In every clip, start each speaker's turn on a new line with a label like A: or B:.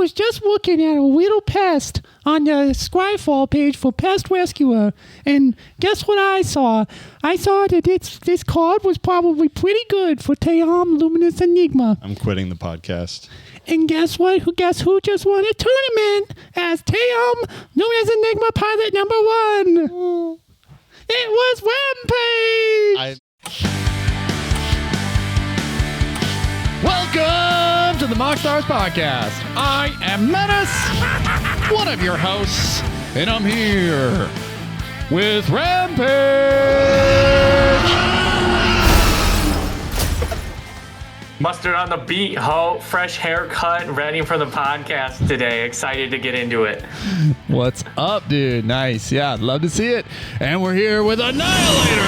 A: was just looking at a little pest on the Scryfall page for Pest Rescuer, and guess what I saw? I saw that this card was probably pretty good for Tayam Luminous Enigma.
B: I'm quitting the podcast.
A: And guess what? Guess who just won a tournament as Tayam Luminous Enigma Pilot #1? It was Rampage!
C: Welcome to the MoxStars podcast. I am Menace, one of your hosts, and I'm here with Rampage.
D: Mustard on the beat, ho. Fresh haircut, ready for the podcast today. Excited to get into it.
C: What's up, dude? Nice. Yeah, I'd love to see it. And we're here with Annihilator.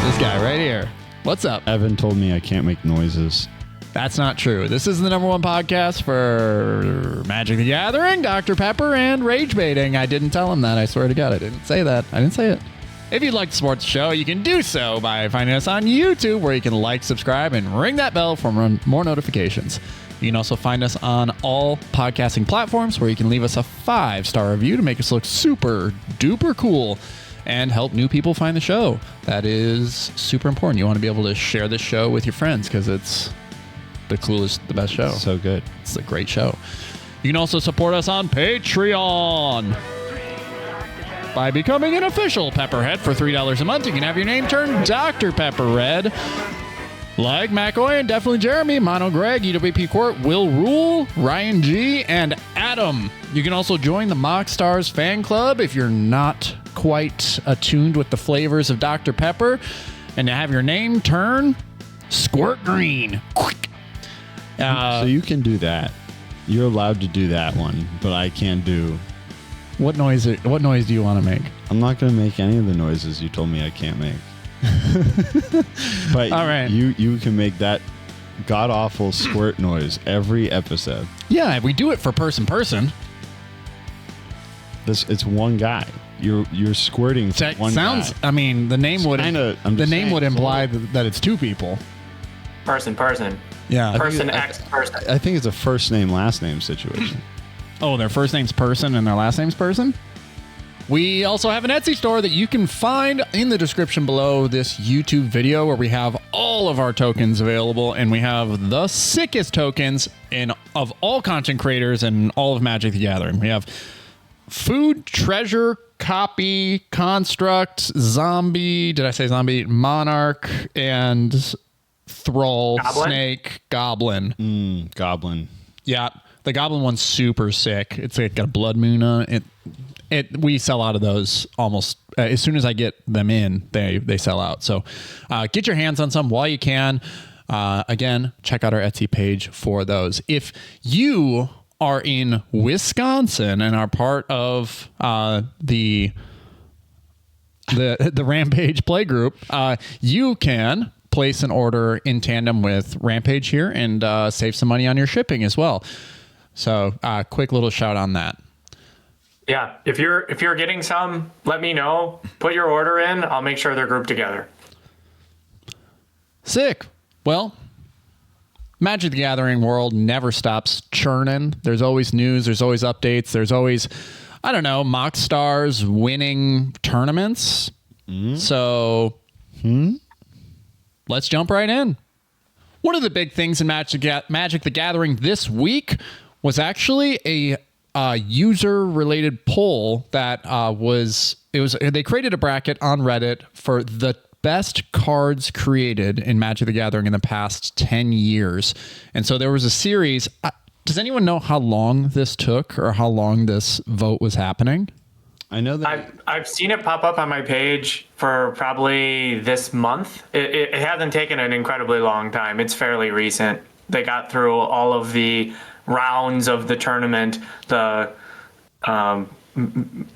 C: This guy right here. What's up?
B: Evan told me I can't make noises.
C: That's not true. This is the #1 podcast for Magic the Gathering, Dr. Pepper, and Rage Baiting. I didn't tell him that. I swear to God, I didn't say that. I didn't say it. If you'd like to support the show, you can do so by finding us on YouTube, where you can like, subscribe, and ring that bell for more notifications. You can also find us on all podcasting platforms, where you can leave us a 5-star review to make us look super duper cool and help new people find the show. That is super important. You want to be able to share this show with your friends because it's the coolest, the best show.
B: So good.
C: It's a great show. You can also support us on Patreon by becoming an official Pepperhead for $3 a month. You can have your name turned Dr. Pepper Red. Like McCoy and definitely Jeremy, Mono Greg, EWP Court, Will Rule, Ryan G, and Adam. You can also join the MoxStars fan club if you're not quite attuned with the flavors of Dr. Pepper, and to have your name turn Squirt Green.
B: So you can do that. You're allowed to do that one, but I can't do.
C: What noise do you want to make?
B: I'm not going to make any of the noises you told me I can't make. But
C: all right.
B: You can make that god-awful squirt noise every episode.
C: Yeah, we do it for person.
B: It's one guy. You're squirting for one guy.
C: I mean, the name would imply that it's two people.
D: Person.
C: Yeah.
D: Person X person.
B: I think it's a first name, last name situation.
C: Oh, their first name's Person and their last name's Person? We also have an Etsy store that you can find in the description below this YouTube video, where we have all of our tokens available, and we have the sickest tokens of all content creators and all of Magic the Gathering. We have Food, Treasure, Copy, Construct, Zombie, did I say Zombie? Monarch, and Thrall,
D: Goblin?
C: Snake, Goblin.
B: Goblin.
C: Yeah, the Goblin one's super sick. It's like got a blood moon on it. We sell out of those almost as soon as I get them in. They sell out. So get your hands on some while you can. Again, check out our Etsy page for those. If you are in Wisconsin and are part of the Rampage playgroup, you can place an order in tandem with Rampage here and save some money on your shipping as well. So quick little shout on that.
D: Yeah, if you're getting some, let me know. Put your order in. I'll make sure they're grouped together.
C: Sick. Well, Magic the Gathering world never stops churning. There's always news. There's always updates. There's always, I don't know, MoxStars winning tournaments. So let's jump right in. One of the big things in Magic the Gathering this week was actually a user-related poll that they created a bracket on Reddit for the best cards created in Magic the Gathering in the past 10 years. And so there was a series. Does anyone know how long this took or how long this vote was happening?
B: I know that
D: I've seen it pop up on my page for probably this month. It hasn't taken an incredibly long time. It's fairly recent. They got through all of the rounds of the tournament, the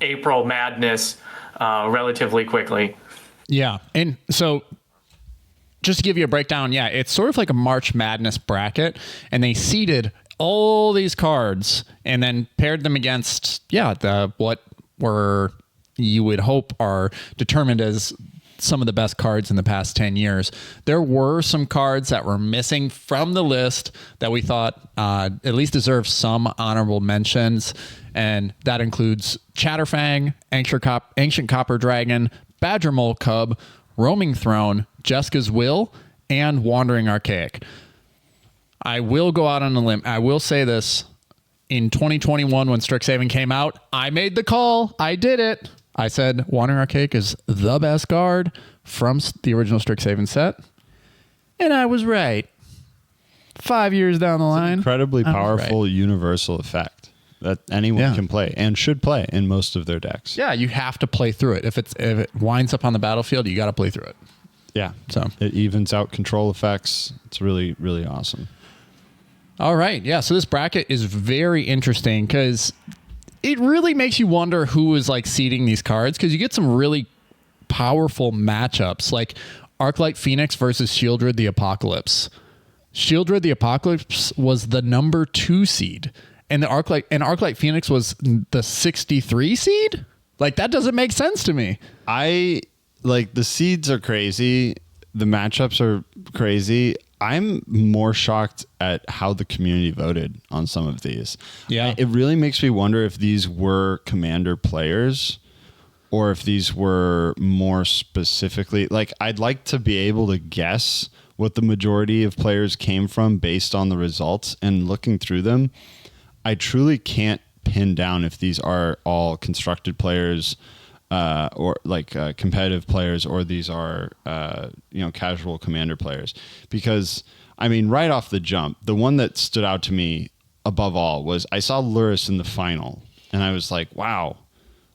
D: April Madness, relatively quickly.
C: Yeah. And so just to give you a breakdown, yeah, it's sort of like a March Madness bracket, and they seeded all these cards and then paired them against, what were you would hope are determined as some of the best cards in the past 10 years. There were some cards that were missing from the list that we thought at least deserve some honorable mentions. And that includes Chatterfang, Ancient Copper Dragon, Badger Mole Cub, Roaming Throne, Jeska's Will, and Wandering Archaic. I will go out on a limb. I will say this. In 2021, when Strixhaven came out, I made the call. I did it. I said Wandering Archaic is the best card from the original Strixhaven set. And I was right. 5 years down the line.
B: Incredibly powerful universal effect that anyone can play and should play in most of their decks.
C: Yeah, you have to play through it. If it winds up on the battlefield, you got to play through it.
B: Yeah.
C: So
B: it evens out control effects. It's really, really awesome.
C: All right. Yeah. So this bracket is very interesting because it really makes you wonder who is like seeding these cards, because you get some really powerful matchups like Arclight Phoenix versus Shieldred the Apocalypse. Shieldred the Apocalypse was the number 2 seed, and Arclight Phoenix was the 63 seed. Like, that doesn't make sense to me.
B: The seeds are crazy. The matchups are crazy. I'm more shocked at how the community voted on some of these.
C: Yeah.
B: It really makes me wonder if these were Commander players or if these were more specifically, like, I'd like to be able to guess what the majority of players came from based on the results, and looking through them, I truly can't pin down if these are all constructed players or like competitive players, or these are casual Commander players. Because I mean, right off the jump, the one that stood out to me above all was I saw Lurrus in the final, and I was like, wow,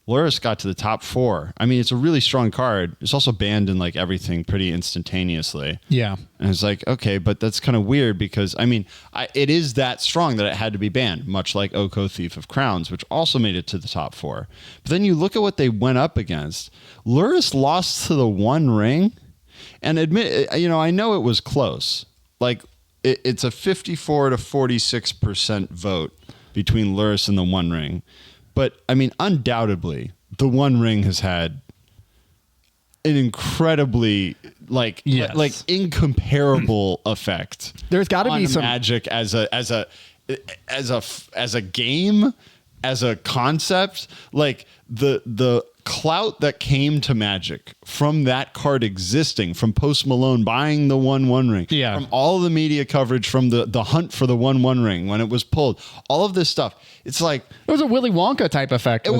B: Lurrus got to the top 4. I mean, it's a really strong card. It's also banned in like everything pretty instantaneously.
C: Yeah.
B: And it's like, okay, but that's kind of weird because, I mean, it is that strong that it had to be banned, much like Oko Thief of Crowns, which also made it to the top 4. But then you look at what they went up against. Lurrus lost to the One Ring, and I know it was close. Like, it's a 54 to 46% vote between Lurrus and the One Ring. But, I mean, undoubtedly, the One Ring has had an incredibly, like incomparable effect.
C: There's got to be some
B: Magic as a game, as a concept. Like, the clout that came to Magic from that card existing, from Post Malone buying the One Ring, from all the media coverage, from the hunt for the One Ring when it was pulled, all of this stuff. It's like
C: it was a Willy Wonka type effect. And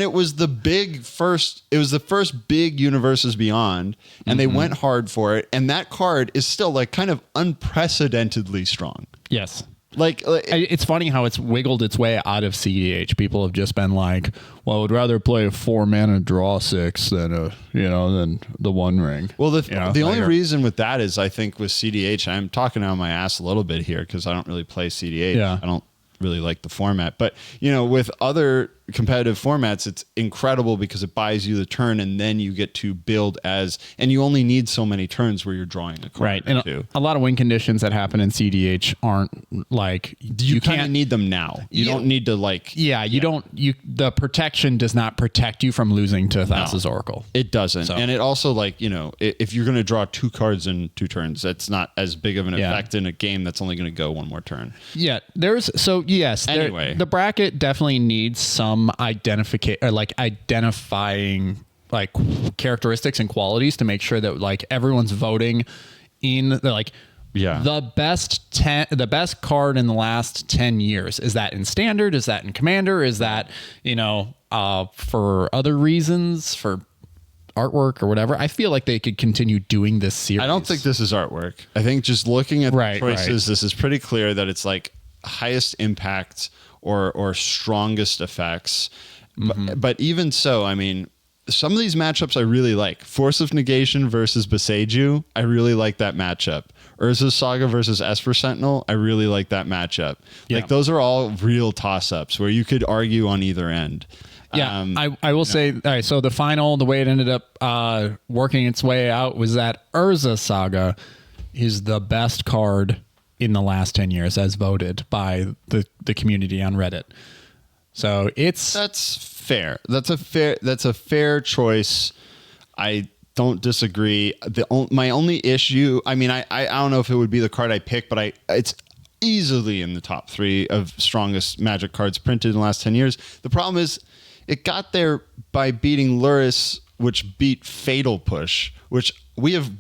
B: it was the first big Universes Beyond, and they went hard for it. And that card is still like kind of unprecedentedly strong.
C: Yes.
B: Like
C: it's funny how it's wiggled its way out of cEDH. People have just been like, well, I would rather play a 4-mana draw 6 than the One Ring.
B: Well, the only reason with that is, I think with cEDH, I'm talking out of my ass a little bit here because I don't really play cEDH.
C: Yeah.
B: I don't really like the format, but with other competitive formats, it's incredible because it buys you the turn, and then you get to build and you only need so many turns where you're drawing a card.
C: Right. And a lot of win conditions that happen in cEDH aren't like
B: you can't need them now. You don't need to the protection does not protect you from losing to THRAS' Oracle. It doesn't. So. And it also, if you're going to draw 2 cards in 2 turns, that's not as big of an effect in a game that's only going to go 1 more turn. Yeah. Anyway,
C: the bracket definitely needs some identifying like characteristics and qualities to make sure that like everyone's voting in the best card in the last 10 years. Is that in Standard? Is that in Commander? Is that for other reasons, for artwork or whatever? I feel like they could continue doing this series.
B: I don't think this is artwork. I think just looking at the choices, this is pretty clear that it's like highest impact or strongest effects. But even so, I mean, some of these matchups I really like. Force of Negation versus Beseiju, I really like that matchup. Urza's Saga versus Esper Sentinel, I really like that matchup. Yeah. Like, those are all real toss-ups where you could argue on either end.
C: Yeah, I will say, all right, so the final, the way it ended up working its way out was that Urza Saga is the best card in the last 10 years as voted by the community on Reddit. So that's
B: fair. That's a fair choice. I don't disagree. My only issue, I mean, I don't know if it would be the card I pick, but it's easily in the top 3 of strongest Magic cards printed in the last 10 years. The problem is it got there by beating Luris, which beat Fatal Push, which we have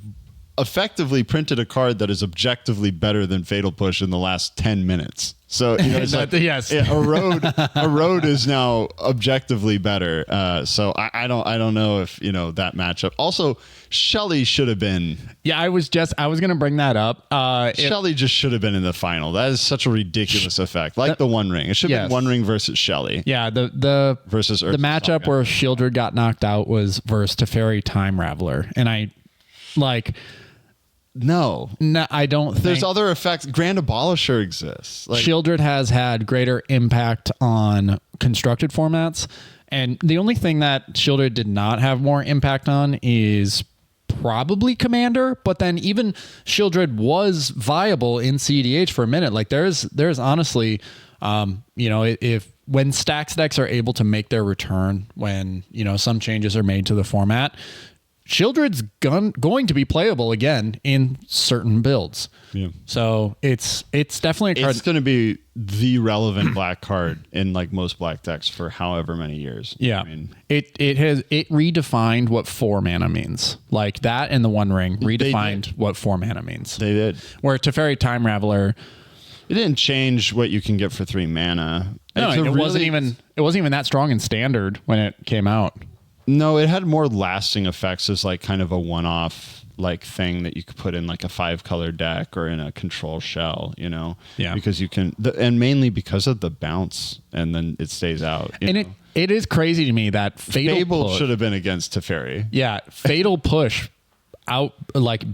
B: effectively printed a card that is objectively better than Fatal Push in the last 10 minutes. So it's like,
C: yes,
B: a road is now objectively better. So I don't know if that matchup. Also, Shelly should have been.
C: Yeah, I was going to bring that up.
B: Shelly just should have been in the final. That is such a ridiculous effect. Like the One Ring, it should have been One Ring versus Shelly.
C: Yeah, the
B: versus
C: the matchup where Shieldred got knocked out was versus Teferi Time Raveler, and I like.
B: No,
C: I don't think
B: there's other effects. Grand Abolisher exists.
C: Shieldred has had greater impact on constructed formats, and the only thing that Shieldred did not have more impact on is probably Commander. But then even Shieldred was viable in cEDH for a minute. Like there's honestly, if when Stacks decks are able to make their return when some changes are made to the format, Shieldred's going to be playable again in certain builds.
B: Yeah.
C: So it's definitely a card.
B: It's going to be the relevant black card in like most black decks for however many years.
C: Yeah.
B: I mean,
C: it redefined what 4 mana means. Like that and the One Ring redefined what 4 mana means.
B: They did.
C: Where Teferi Time Raveler,
B: it didn't change what you can get for 3 mana.
C: No, it wasn't even that strong in Standard when it came out.
B: No, it had more lasting effects as like kind of a one-off like thing that you could put in like a 5-color deck or in a control shell,
C: Yeah.
B: Because you can, and mainly because of the bounce, and then it stays out.
C: And it is crazy to me that
B: Fable should have been against Teferi.
C: Yeah, Fatal Push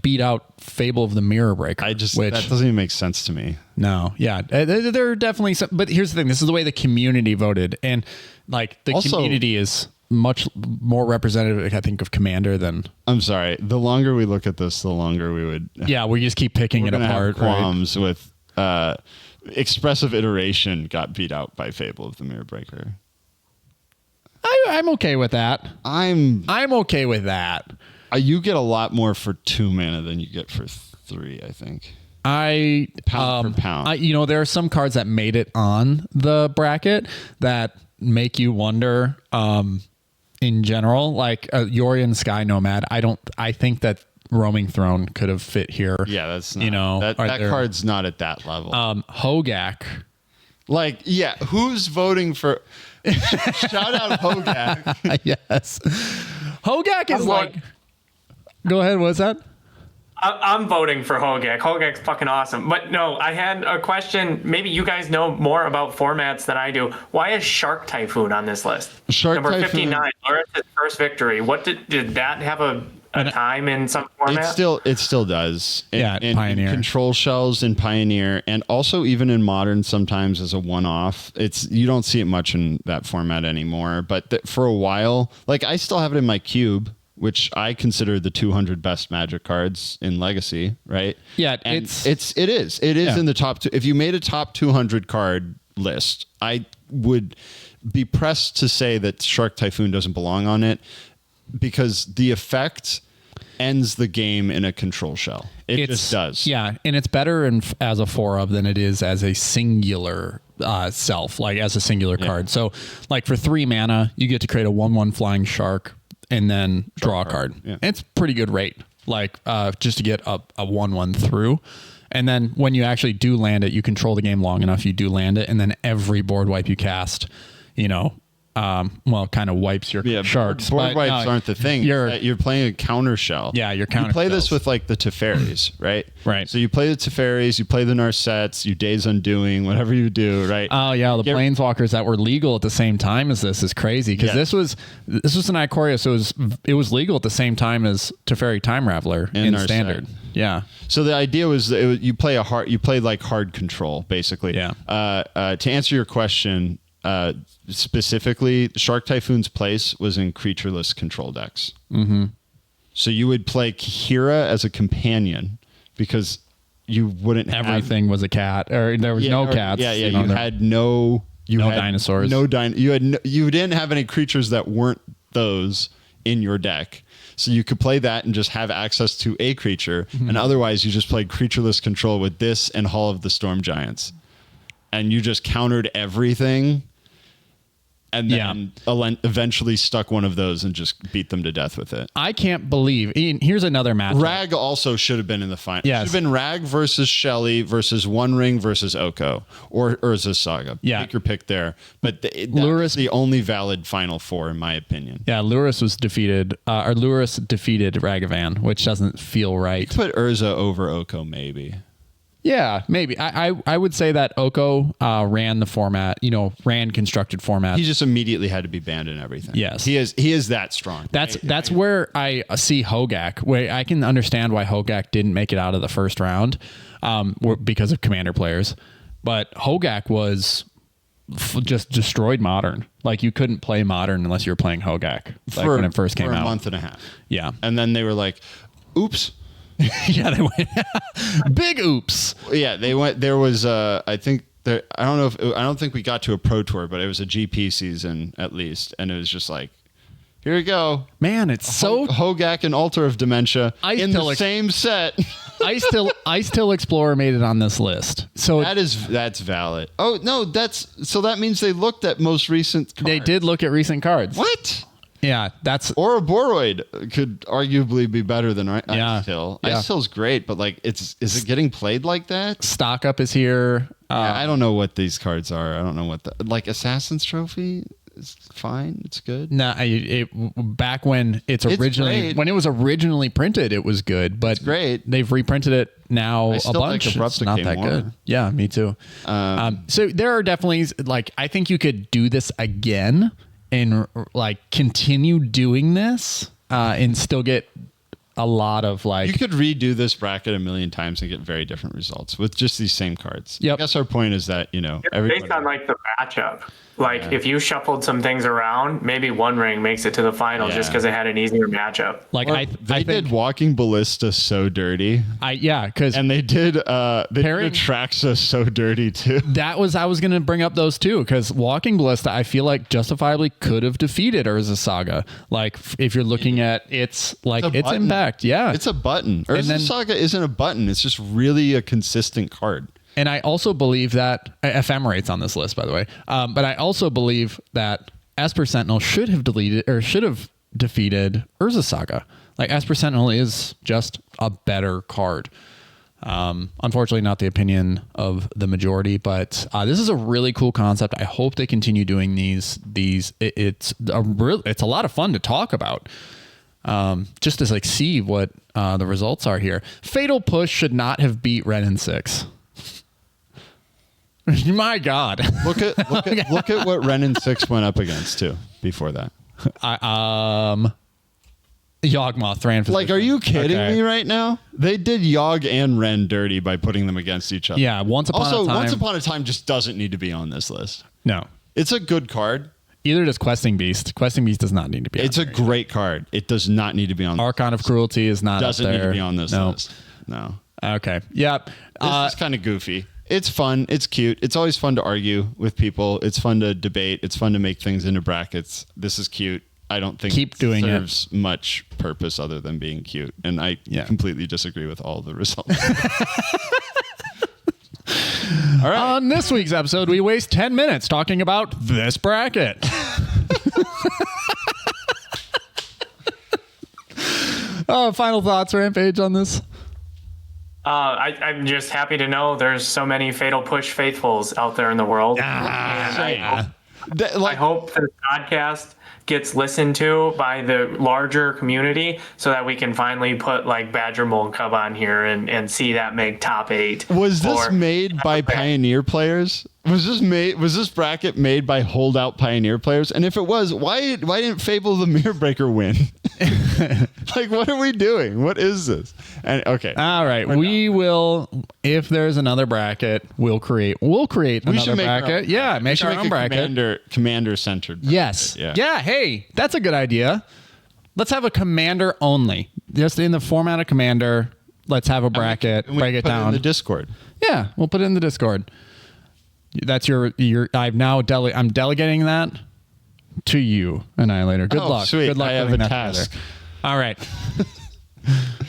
C: beat out Fable of the Mirror Breaker.
B: that doesn't even make sense to me.
C: No, yeah, there are definitely some, but here's the thing: this is the way the community voted, and like the community is much more representative, I think, of Commander than.
B: I'm sorry. The longer we look at this, the longer we would.
C: Yeah, we just keep picking it apart.
B: Have qualms with Expressive Iteration got beat out by Fable of the Mirror Breaker.
C: I'm okay with that. I'm okay with that.
B: You get a lot more for 2 mana than you get for 3, I think.
C: Pound
B: for pound.
C: There are some cards that made it on the bracket that make you wonder. In general, like Yorion Sky Nomad, I think that Roaming Throne could have fit here.
B: Yeah, that's not, that card's not at that level.
C: Hogak.
B: Like, yeah, who's voting for shout out Hogak.
C: Yes. Hogak is go ahead, what's that?
D: I'm voting for Hogak. Hogak's fucking awesome. But no, I had a question. Maybe you guys know more about formats than I do. Why is Shark Typhoon on this list? Number 59, Lawrence's first victory. What did that have a time in some format?
B: It still does.
C: In Pioneer.
B: In control shells in Pioneer, and also even in Modern sometimes as a one-off. You don't see it much in that format anymore. But for a while, like I still have it in my cube, which I consider the 200 best Magic cards in Legacy, right?
C: Yeah,
B: and it is in the top 2. If you made a top 200 card list, I would be pressed to say that Shark Typhoon doesn't belong on it because the effect ends the game in a control shell. It just does.
C: Yeah, and it's better as a 4-of than it is as a singular self, like as a singular card. So, like for 3 mana, you get to create a 1/1 flying shark and then draw a card. Yeah. It's pretty good rate, like just to get a 1/1 through. And then when you actually do land it, you control the game long enough, you do land it, and then every board wipe you cast, kind of wipes your sharks.
B: Board wipes aren't the thing. You're playing a counter shell.
C: Yeah, you're counter.
B: You play this with like the Teferis, right?
C: Right.
B: So you play the Teferis, you play the Narsets, you Days Undoing, whatever you do, right?
C: Oh yeah, the Planeswalkers that were legal at the same time as this is crazy because this was an Ikoria, so it was legal at the same time as Teferi Time Raveler in Standard. Yeah.
B: So the idea was that you play like hard control basically.
C: Yeah.
B: To answer your question. Specifically, Shark Typhoon's place was in creatureless control decks.
C: Mm-hmm.
B: So you would play Kira as a companion because you wouldn't
C: everything was a cat, or there was no cats.
B: Yeah, you had no
C: dinosaurs.
B: You didn't have any creatures that weren't those in your deck. So you could play that and just have access to a creature. And otherwise you just played creatureless control with this and Hall of the Storm Giants. And you just countered everything. And then eventually stuck one of those and just beat them to death with it.
C: I can't believe. Ian, here's another match.
B: Rag also should have been in the final.
C: Yes.
B: It should have been Rag versus Shelly versus One Ring versus Oko or Urza Saga.
C: Yeah.
B: Take your pick there. But that's the only valid final four, in my opinion.
C: Yeah, Luris was defeated. Or Luris defeated Ragavan, which doesn't feel right.
B: Put Urza over Oko, maybe.
C: Yeah, maybe. I would say that Oko ran the format, ran constructed format.
B: He just immediately had to be banned and everything.
C: Yes.
B: He is that strong.
C: That's where I see Hogak, where I can understand why Hogak didn't make it out of the first round because of commander players. But Hogak was just destroyed Modern. Like, you couldn't play Modern unless you were playing Hogak when it first came out.
B: For a month and a half.
C: Yeah.
B: And then they were like, oops.
C: Yeah, they went big oops.
B: Yeah, they went. There was, I think, I don't think we got to a Pro Tour, but it was a GP season at least, and it was just like, here we go,
C: man. It's so
B: Hogak and Altar of Dementia in the same set.
C: Ice Till Explorer made it on this list, so
B: that's valid. Oh no, that means they looked at most recent cards.
C: They did look at recent cards.
B: What?
C: Yeah, that's
B: Ouroboros could arguably be better than Ice Till.
C: Yeah.
B: Ice Till's great, but like, is it getting played like that?
C: Stock Up is here.
B: I don't know what these cards are. I don't know what Assassin's Trophy is fine. It's good.
C: No, back when it was originally printed, it was good, but
B: it's great.
C: They've reprinted it now a bunch.
B: It's
C: not that good. Yeah, me too. So there are definitely I think you could do this again and continue doing this and still get a lot of
B: you could redo this bracket a million times and get very different results with just these same cards.
C: Yep.
B: I guess our point is that
D: based on the matchup. If you shuffled some things around, maybe One Ring makes it to the final just because it had an easier matchup.
B: They did Walking Ballista so dirty.
C: And
B: they did THRAS so dirty too.
C: I was going to bring up those too, because Walking Ballista, I feel like justifiably could have defeated Urza Saga. If you're looking at its impact,
B: it's a button. Urza Saga isn't a button. It's just really a consistent card.
C: And I also believe that Ephemerate's on this list, by the way. But I also believe that Esper Sentinel should have defeated Urza Saga. Esper Sentinel is just a better card. Unfortunately, not the opinion of the majority, but this is a really cool concept. I hope they continue doing these. It's a lot of fun to talk about. Just to see what the results are here. Fatal Push should not have beat Ren in 6. My God!
B: Look at what Ren and 6 went up against too before that.
C: Yawgmoth ran for
B: are you kidding me right now? They did Yawg and Ren dirty by putting them against each other.
C: Yeah, Once Upon a Time
B: just doesn't need to be on this list.
C: No,
B: it's a good card.
C: Either does Questing Beast. Questing Beast does not need to be.
B: It's a great card. It does not need to be on.
C: Archon of Cruelty is not.
B: Doesn't need to be on this list. No.
C: Okay. Yep.
B: This is kind of goofy. It's fun. It's cute. It's always fun to argue with people. It's fun to debate. It's fun to make things into brackets. This is cute. I don't think
C: it
B: serves much purpose other than being cute. And I completely disagree with all the results. All right.
C: On this week's episode, we waste 10 minutes talking about this bracket. Final thoughts, Rampage, on this?
D: I'm just happy to know there's so many Fatal Push faithfuls out there in the world. I hope this podcast gets listened to by the larger community so that we can finally put Badger Mold Cub on here and see that make top 8.
B: Was this made by Pioneer players? Was this bracket made by holdout Pioneer players? And if it was, why didn't Fable the Mirror Breaker win? What are we doing? What is this? And okay.
C: All right. We will, if there's another bracket, we'll create another bracket. Make our own bracket.
B: Commander centered.
C: Yes. Yeah. Hey, that's a good idea. Let's have a commander only. Just in the format of commander. Let's have a bracket. Break it down
B: in the Discord.
C: Yeah, we'll put it in the Discord. That's I'm delegating that to you, Annihilator. Good luck.
B: Sweet.
C: Good luck.
B: I have a task.
C: All right.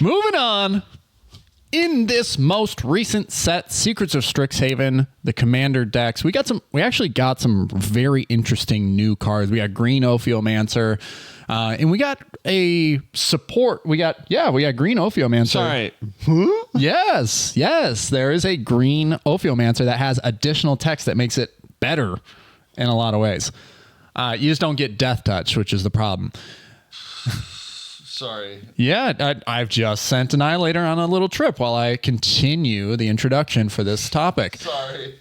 C: Moving on. In this most recent set, Secrets of Strixhaven, the Commander decks, we actually got some very interesting new cards. We got Green Ophiomancer, and we got a support. We got Green Ophiomancer.
B: Sorry.
C: Yes. There is a Green Ophiomancer that has additional text that makes it better in a lot of ways. You just don't get Death Touch, which is the problem.
B: Sorry.
C: Yeah, I've just sent Annihilator on a little trip while I continue the introduction for this topic.
B: Sorry.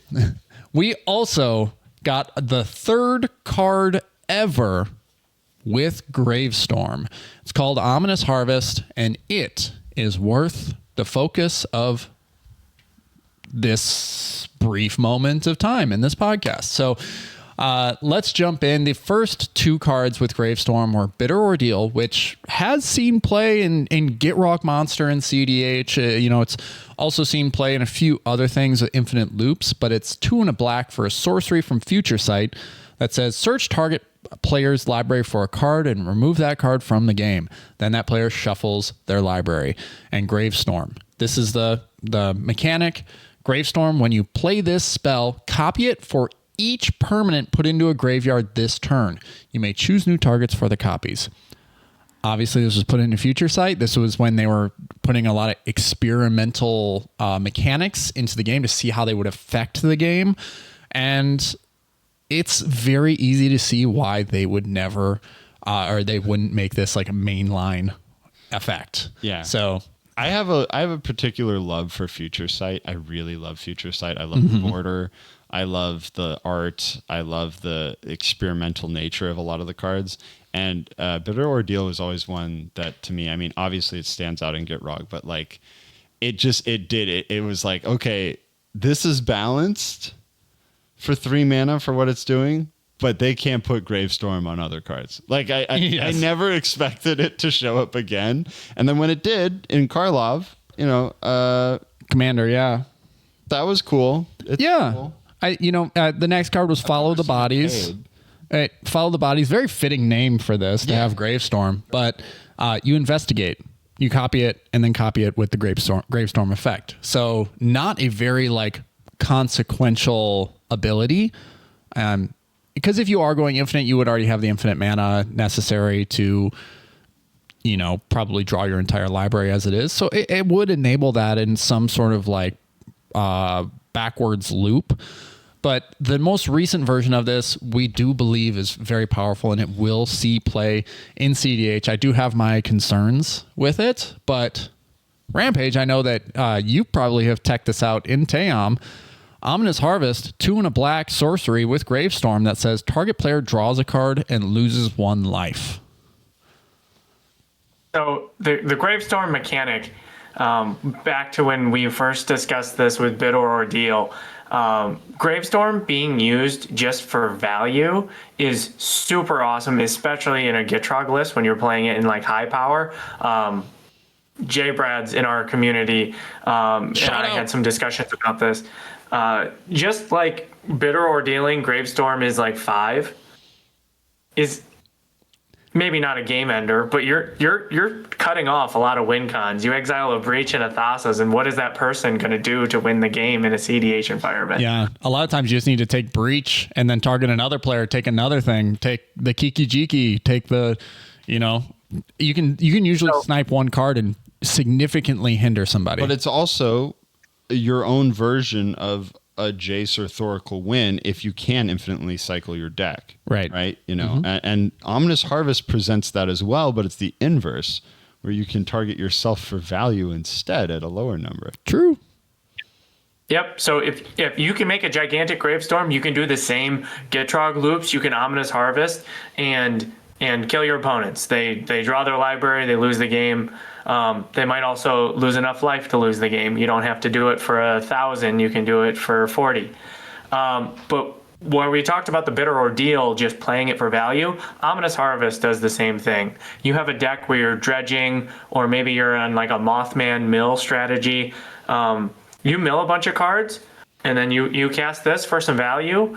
C: We also got the third card ever with Gravestorm. It's called Ominous Harvest, and it is worth the focus of this brief moment of time in this podcast. So let's jump in. The first two cards with Gravestorm were Bitter Ordeal, which has seen play in Get Rock Monster and cEDH. It's also seen play in a few other things with Infinite Loops, but it's 2 and a black for a sorcery from Future Sight that says search target player's library for a card and remove that card from the game. Then that player shuffles their library. And Gravestorm. This is the mechanic. Gravestorm, when you play this spell, copy it for each permanent put into a graveyard this turn. You may choose new targets for the copies. Obviously, this was put into Future Sight. This was when they were putting a lot of experimental mechanics into the game to see how they would affect the game. And it's very easy to see why they would never, or they wouldn't make this like a mainline effect.
B: Yeah.
C: So
B: I have a particular love for Future Sight. I really love Future Sight. I love the border. I love the art. I love the experimental nature of a lot of the cards. And Bitter Ordeal was always one that, to me, I mean, obviously it stands out in Get Rog, but like it was like, okay, this is balanced for 3 mana for what it's doing, but they can't put Gravestorm on other cards. Like I never expected it to show up again. And then when it did in Karlov,
C: Commander, yeah.
B: that was cool. It's cool.
C: The next card was Follow the Bodies. Follow the Bodies, very fitting name for this to have Gravestorm, but you investigate. You copy it and then copy it with the Gravestorm effect. So not a very consequential ability. Because if you are going infinite, you would already have the infinite mana necessary to, probably draw your entire library as it is. So it would enable that in some sort of backwards loop. But the most recent version of this, we do believe is very powerful and it will see play in cEDH. I do have my concerns with it, but Rampage, I know that you probably have teched this out in Tayam. Ominous Harvest, 2 and a black sorcery with Gravestorm that says target player draws a card and loses 1 life.
D: So the Gravestorm mechanic, back to when we first discussed this with Bitter Ordeal, Gravestorm being used just for value is super awesome, especially in a Gitrog list when you're playing it in high power. J-Brad's in our community, and I had some discussions about this. Just like Bitter Ordealing, Gravestorm is 5. Is maybe not a game ender, but you're cutting off a lot of win cons. You exile a Breach and a Thassa's, and what is that person going to do to win the game in a cEDH environment?
C: Yeah, a lot of times you just need to take Breach and then target another player, take another thing, take the Kiki Jiki, take the, you can usually snipe one card and significantly hinder somebody.
B: But it's also your own version of a Jace or Thoracle win if you can infinitely cycle your deck.
C: Right.
B: And Ominous Harvest presents that as well, but it's the inverse, where you can target yourself for value instead at a lower number.
C: True.
D: Yep. So if you can make a gigantic Gravestorm, you can do the same Gitrog loops. You can Ominous Harvest and kill your opponents. They draw their library, they lose the game. They might also lose enough life to lose the game. You don't have to do it for 1,000. You can do it for 40. But where we talked about the Bitter Ordeal, just playing it for value, Ominous Harvest does the same thing. You have a deck where you're dredging, or maybe you're on a Mothman mill strategy. You mill a bunch of cards, and then you cast this for some value.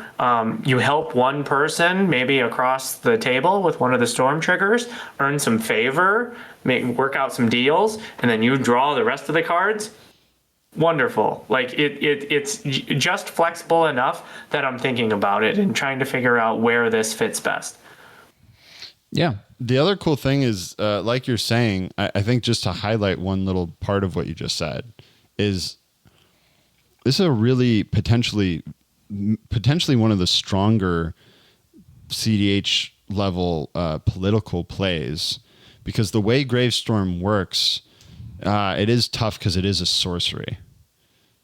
D: You help one person maybe across the table with one of the storm triggers, earn some favor, work out some deals, and then you draw the rest of the cards. Wonderful. Like it's just flexible enough that I'm thinking about it and trying to figure out where this fits best.
C: Yeah.
B: The other cool thing is, like you're saying, I think just to highlight one little part of what you just said is this is a really potentially one of the stronger cEDH level political plays, because the way Gravestorm works, it is tough because it is a sorcery.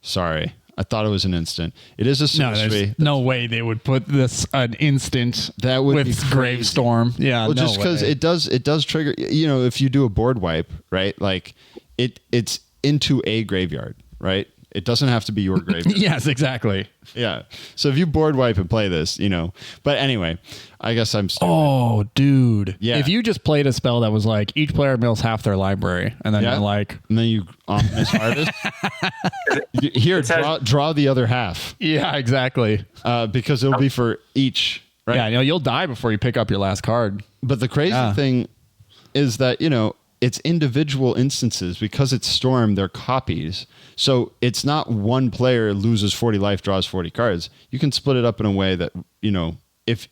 B: Sorry, I thought it was an instant. It is a
C: No,
B: sorcery.
C: there's no way they would put this an instant
B: That would
C: with
B: be crazy.
C: Gravestorm. Yeah,
B: Well,
C: no
B: just because
C: way.
B: it does trigger. You know, if you do a board wipe, right? Like it's into a graveyard, right? It doesn't have to be your graveyard.
C: Yes, exactly.
B: Yeah. So if you board wipe and play this, you know. But anyway, I guess I'm.
C: Oh, dude.
B: Yeah.
C: If you just played a spell that was like each player mills half their library, and then
B: Yeah.
C: you're like,
B: And then you ominous harvest. Here, draw the other half,
C: yeah, exactly.
B: because it'll be for each. Right.
C: Yeah, you know, you'll die before you pick up your last card.
B: But the crazy
C: Yeah.
B: thing is that, you know, it's individual instances. Because it's Storm, they're copies. So it's not one player loses 40 life, draws 40 cards. You can split it up in a way that, you know, if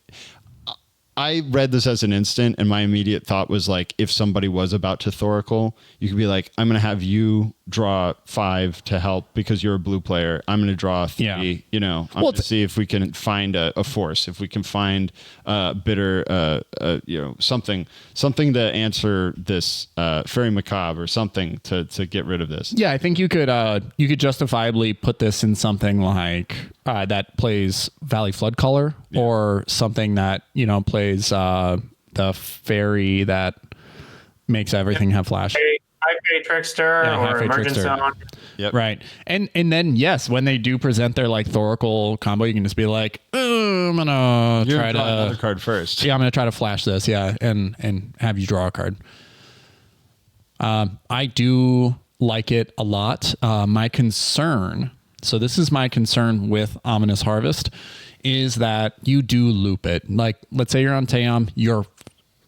B: I read this as an instant, and my immediate thought was like, if somebody was about to Thoracle, you could be like, I'm going to have you draw 5 to help because you're a blue player. I'm going to draw 3.
C: Yeah.
B: You know, I'm
C: Well,
B: going to see if we can find a force, if we can find bitter, you know, something to answer this Fairy Macabre or something to get rid of this.
C: Yeah, I think you could justifiably put this in something like that plays Valley Flood Color, or something that, you know, plays the fairy that makes everything have flash.
D: High Fate Trickster
C: Yeah, High
D: or
C: Fate
D: Emergent
C: Trickster.
D: Zone.
B: Yep.
C: Right. And then yes, when they do present their like Thoracle combo, you can just be like, oh, I'm gonna
B: You're
C: try
B: gonna draw another
C: to
B: card first.
C: I'm gonna try to flash this, and have you draw a card. I do like it a lot. My concern, so this is my concern with Ominous Harvest, is that you do loop it. Like, let's say you're on Tayam, you're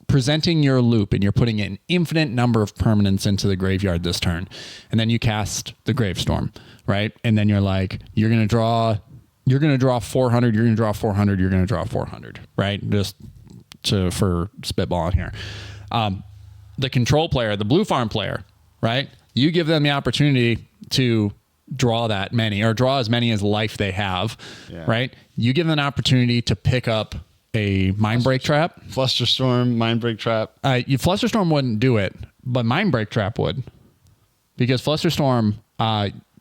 C: presenting your loop and you're putting an infinite number of permanents into the graveyard this turn, and then you cast the Gravestorm, right? And then you're like, you're gonna draw 400, you're gonna draw 400, you're gonna draw 400, right? Just for spitballing here. The control player, the blue farm player, right? You give them the opportunity to draw that many, or draw as many as life they have, right? You give them an opportunity to pick up a Mindbreak Trap.
B: Flusterstorm, Mindbreak Trap.
C: Flusterstorm wouldn't do it, but Mindbreak Trap would. Because Flusterstorm,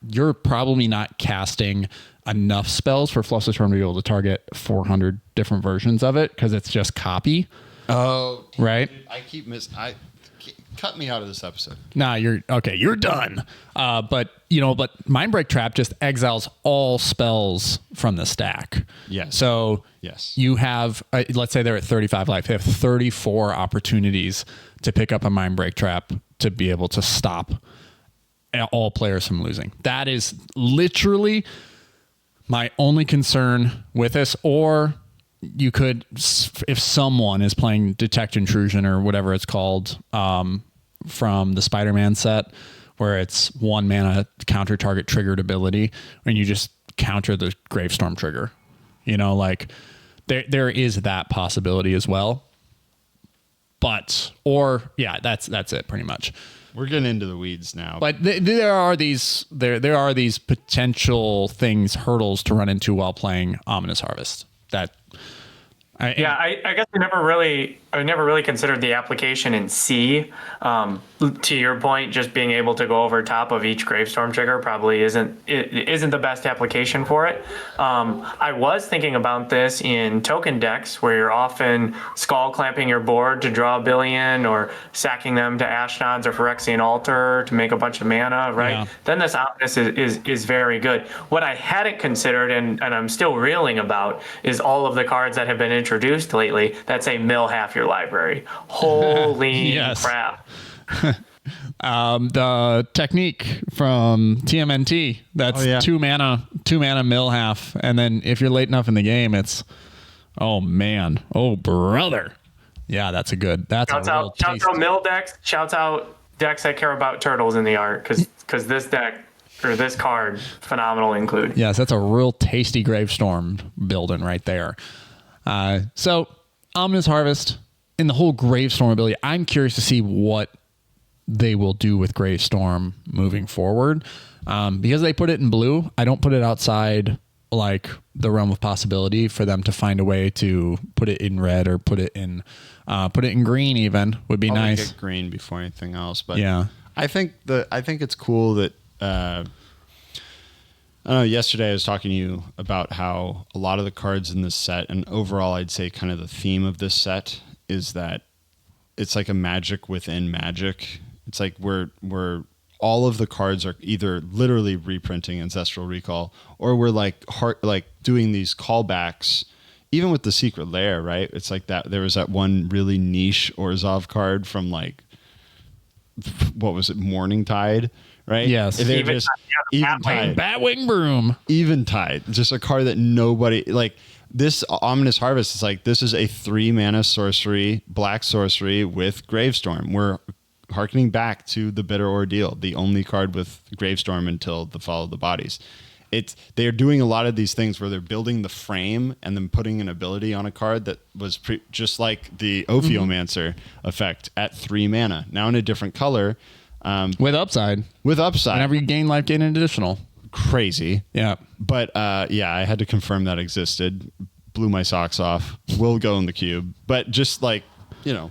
C: you're probably not casting enough spells for Flusterstorm to be able to target 400 different versions of it, because it's just copy.
B: Oh,
C: right.
B: I keep cut me out of this episode.
C: Nah, you're okay. You're done. But Mindbreak Trap just exiles all spells from the stack.
B: Yes.
C: So
B: Yes.
C: you have, let's say they're at 35 life. They have 34 opportunities to pick up a Mindbreak Trap to be able to stop all players from losing. That is literally my only concern with this. Or you could, if someone is playing Detect Intrusion or whatever it's called, from the Spider-Man set, where it's 1 mana counter target triggered ability, and you just counter the Gravestorm trigger. You know, like there is that possibility as well. But that's it pretty much.
B: We're getting into the weeds now.
C: But there are these potential hurdles to run into while playing Ominous Harvest. I
D: guess I never really considered the application in C. To your point, just being able to go over top of each Gravestorm trigger probably isn't the best application for it. I was thinking about this in token decks, where you're often skull clamping your board to draw a billion, or sacking them to Ashnod's or Phyrexian Altar to make a bunch of mana, right?
C: Yeah.
D: Then this Ominous is very good. What I hadn't considered, and I'm still reeling about, is all of the cards that have been introduced lately that say mill half your library. Holy
C: Yes.
D: crap.
C: the technique from TMNT, that's
B: Oh, yeah.
C: 2 mana mill half, and then if you're late enough in the game, it's oh brother, Yeah, that's a
D: Shouts
C: real
D: out mill decks. Shouts out decks that care about turtles in the art, because this deck or this card, phenomenal include.
C: Yes, that's a real tasty Gravestorm building right there. So Ominous Harvest and the whole Gravestorm ability, I'm curious to see what they will do with Gravestorm moving forward. Because they put it in blue, I don't put it outside like the realm of possibility for them to find a way to put it in red or put it in green even would be nice.
B: Get green before anything else, but
C: yeah,
B: I think it's cool that I don't know, yesterday I was talking to you about how a lot of the cards in this set, and overall I'd say kind of the theme of this set, is that it's like a magic within magic. It's like we're all of the cards are either literally reprinting Ancestral Recall, or we're like doing these callbacks, even with the Secret Lair, right? It's like that. There was that one really niche Orzhov card from like, what was it, Morning Tide, right?
C: Yes.
B: They're just Eventide.
C: Batwing Broom.
B: Eventide. Just a card that nobody like. This Ominous Harvest is like, this is a 3-mana sorcery, black sorcery with Gravestorm. We're harkening back to the Bitter Ordeal, the only card with Gravestorm until the Fall of the Bodies. They're doing a lot of these things where they're building the frame and then putting an ability on a card that was just like the Ophiomancer effect at 3 mana, now in a different color.
C: With upside. Whenever you gain life, gain an additional.
B: Crazy.
C: Yeah.
B: But yeah, I had to confirm that existed. Blew my socks off. Will go in the cube. But just like, you know.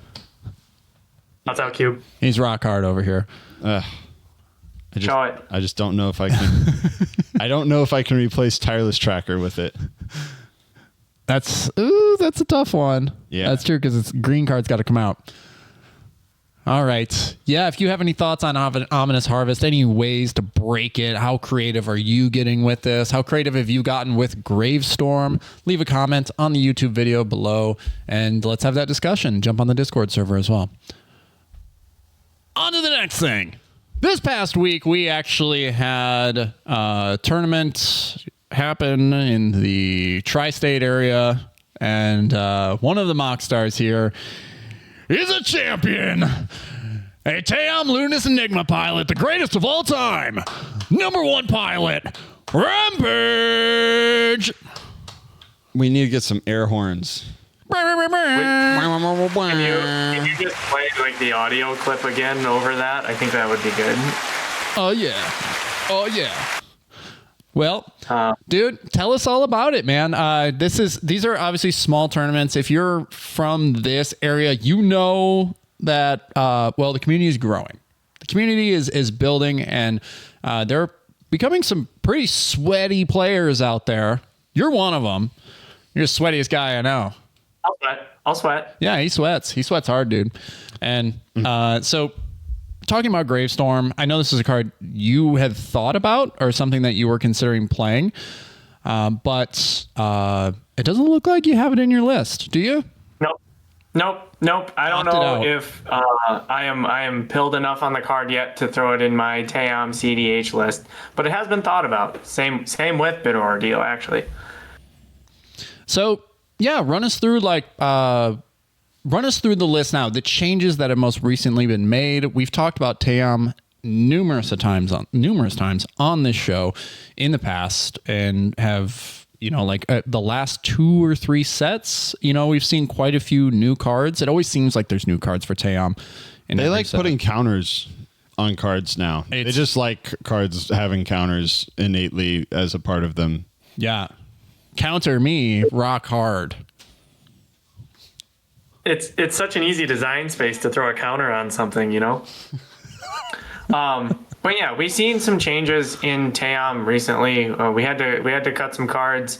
D: That's out cube.
C: He's rock hard over here.
D: Show it.
B: I just don't know if I can. I don't know if I can replace Tireless Tracker with it.
C: That's a tough one.
B: Yeah.
C: That's true, because it's green card's got to come out. All right. Yeah, if you have any thoughts on Ominous Harvest, any ways to break it, how creative are you getting with this? How creative have you gotten with Gravestorm? Leave a comment on the YouTube video below, and let's have that discussion. Jump on the Discord server as well. On to the next thing. This past week, we actually had a tournament happen in the tri-state area, and one of the MOXSTARs here is a champion. A Tayam Lunas Enigma pilot, the greatest of all time. #1 pilot, Rampage.
B: We need to get some air horns.
D: Can you just play like the audio clip again over that? I think that would be good.
C: Oh yeah. Well, dude, tell us all about it, man. These are obviously small tournaments. If you're from this area, you know that the community is growing. The community is building, and they're becoming some pretty sweaty players out there. You're one of them. You're the sweatiest guy I know.
D: I'll sweat.
C: Yeah, he sweats. He sweats hard, dude. And so talking about Gravestorm, I know this is a card you had thought about or something that you were considering playing, but it doesn't look like you have it in your list, do you?
D: Nope. I don't know if I am pilled enough on the card yet to throw it in my Tayam cEDH list, but it has been thought about. Same with Bitter Ordeal, actually.
C: So yeah, run us through the list now. The changes that have most recently been made. We've talked about Tayam numerous times on this show in the past, and have the last 2 or 3 sets. We've seen quite a few new cards. It always seems like there's new cards for Tayam.
B: They like putting counters on cards now. They just like cards having counters innately as a part of them.
C: Yeah. Counter me, rock hard.
D: It's such an easy design space to throw a counter on something, But yeah, we've seen some changes in Tayam recently. We had to cut some cards.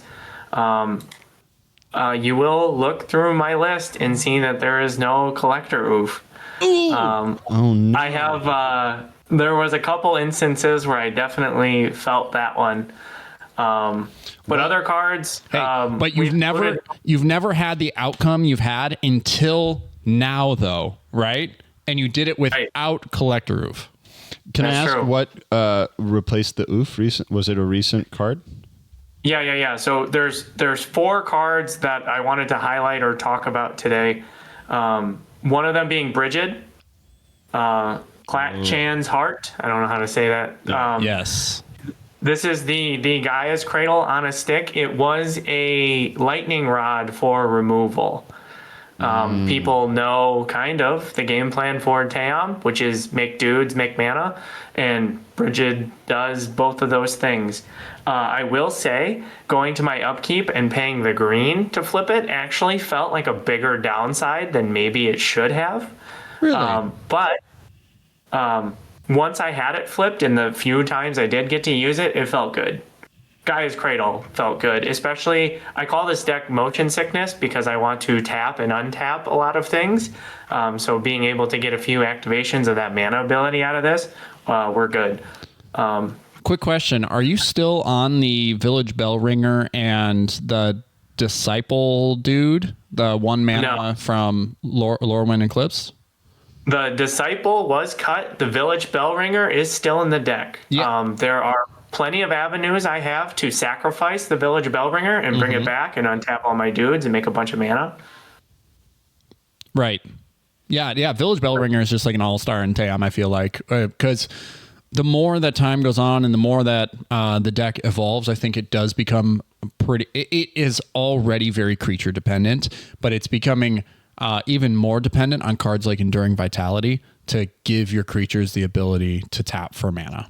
D: You will look through my list and see that there is no collector oof.
B: Oh no!
D: I have. There was a couple instances where I definitely felt that one. But other cards.
C: But you've never had the outcome you've had until now, though, right? And you did it without collector oof.
B: Can I ask what replaced the oof? Was it a recent card?
D: Yeah. So there's 4 cards that I wanted to highlight or talk about today. One of them being Brigid, Chan's Heart. I don't know how to say that.
C: Yes.
D: This is the Gaia's Cradle on a stick. It was a lightning rod for removal. People know kind of the game plan for Tayam, which is make dudes, make mana, and Brigid does both of those things. I will say, going to my upkeep and paying the green to flip it actually felt like a bigger downside than maybe it should have.
C: Really?
D: But once I had it flipped and the few times I did get to use it, it felt good. Gaia's Cradle felt good, especially I call this deck Motion Sickness because I want to tap and untap a lot of things. So being able to get a few activations of that mana ability out of this, we're good.
C: Quick question. Are you still on the Village Bell Ringer and the Disciple dude, the 1 mana from Lorwyn Eclipse?
D: The Disciple was cut. The Village Bellringer is still in the deck.
C: Yeah.
D: There are plenty of avenues I have to sacrifice the Village Bellringer and bring it back and untap all my dudes and make a bunch of mana.
C: Right. Yeah. Village Bellringer is just like an all-star in Tayam, I feel like. Because the more that time goes on and the more that the deck evolves, I think it does become it is already very creature dependent, but it's becoming even more dependent on cards like Enduring Vitality to give your creatures the ability to tap for mana.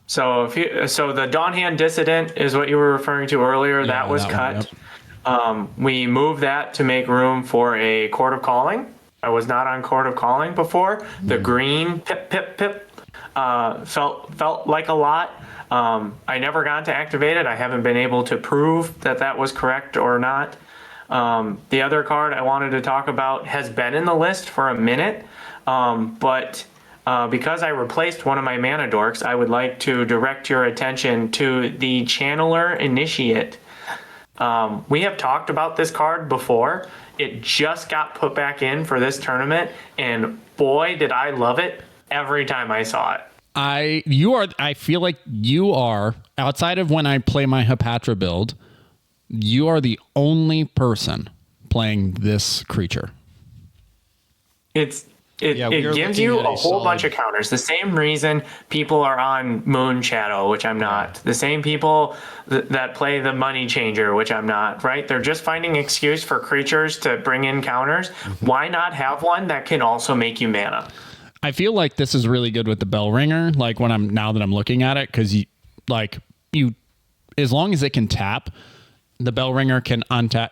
D: So the Dawnhand Dissident is what you were referring to earlier.
C: Yeah,
D: that was
C: that
D: cut.
C: one, yep.
D: We moved that to make room for a Court of Calling. I was not on Court of Calling before. The green pip felt like a lot. I never got to activate it. I haven't been able to prove that was correct or not. The other card I wanted to talk about has been in the list for a minute, but because I replaced one of my mana dorks, I would like to direct your attention to the Channeler Initiate. We have talked about this card before. It just got put back in for this tournament, and boy, did I love it every time I saw it.
C: I feel like you are, outside of when I play my Hapatra build, you are the only person playing this creature.
D: It gives you a whole bunch of counters. The same reason people are on Moon Shadow, which I'm not. The same people that play the Money Changer, which I'm not, right? They're just finding excuse for creatures to bring in counters. Why not have one that can also make you mana?
C: I feel like this is really good with the Bell Ringer, like now that I'm looking at it, because you as long as it can tap, the Bell Ringer can untap,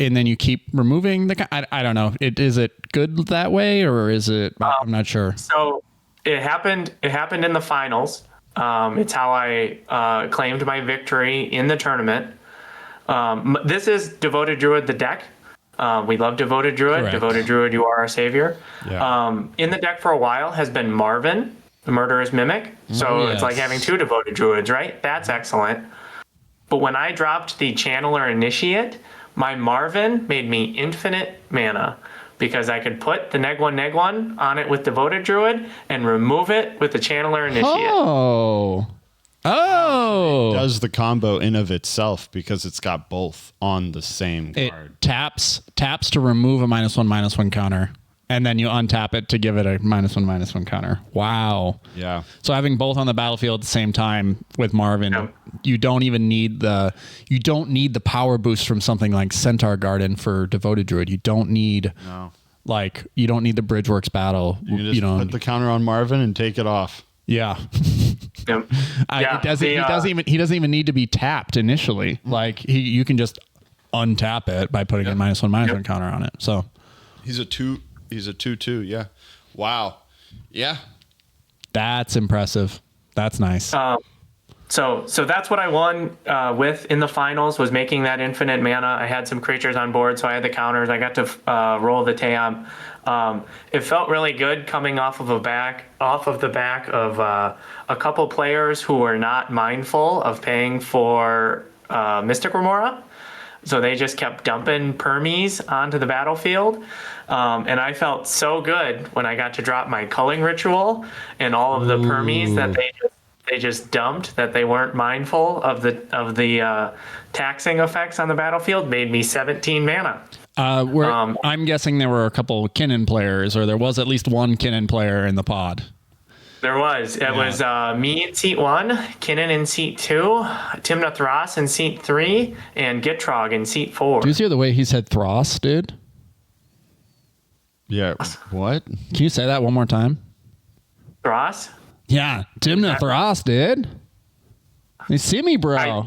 C: and then you keep removing I don't know. Is it good that way, or is it? I'm not sure.
D: So it happened in the finals. It's how I claimed my victory in the tournament. This is Devoted Druid, the deck. We love Devoted Druid.
C: Correct.
D: Devoted Druid, you are our savior.
B: Yeah.
D: In the deck for a while has been Marvin, the Murderous Mimic. So
C: yes.
D: It's like having two Devoted Druids, right? That's excellent. But when I dropped the Channeler Initiate, my Marvin made me infinite mana because I could put the neg one on it with Devoted Druid and remove it with the Channeler Initiate.
C: Oh.
B: It does the combo in of itself because it's got both on the same
C: It
B: card.
C: taps to remove a -1/-1 counter, and then you untap it to give it a -1/-1 counter. Wow.
B: Yeah.
C: So having both on the battlefield at the same time with Marvin, you don't even need the power boost from something like Centaur Garden for Devoted Druid. You don't need you don't need the Bridgeworks battle.
B: You just put the counter on Marvin and take it off.
C: Yeah.
D: Yep.
C: He doesn't even need to be tapped initially. Like you can just untap it by putting a -1/-1 counter on it. So
B: He's a 2/2. Yeah. Wow. Yeah.
C: that's impressive. That's nice.
D: So that's what I won with in the finals, was making that infinite mana. I had some creatures on board, so I had the counters. I got to roll the Tayam. It felt really good coming off of the back of a couple players who were not mindful of paying for Mystic Remora. So they just kept dumping permies onto the battlefield. And I felt so good when I got to drop my culling ritual and all of the permies that they just they just dumped, that they weren't mindful of the taxing effects on the battlefield, made me 17 mana.
C: I'm guessing there were a couple Kinnan players, or there was at least one Kinnan player in the pod.
D: There was. It was me in seat 1, Kinnan in seat 2, THRAS in seat 3, and Gitrog in seat 4.
C: Do you hear the way he said THRAS, dude?
B: Yeah. What?
C: Can you say that one more time?
D: THRAS?
C: Yeah, THRAS, dude. You see me, bro.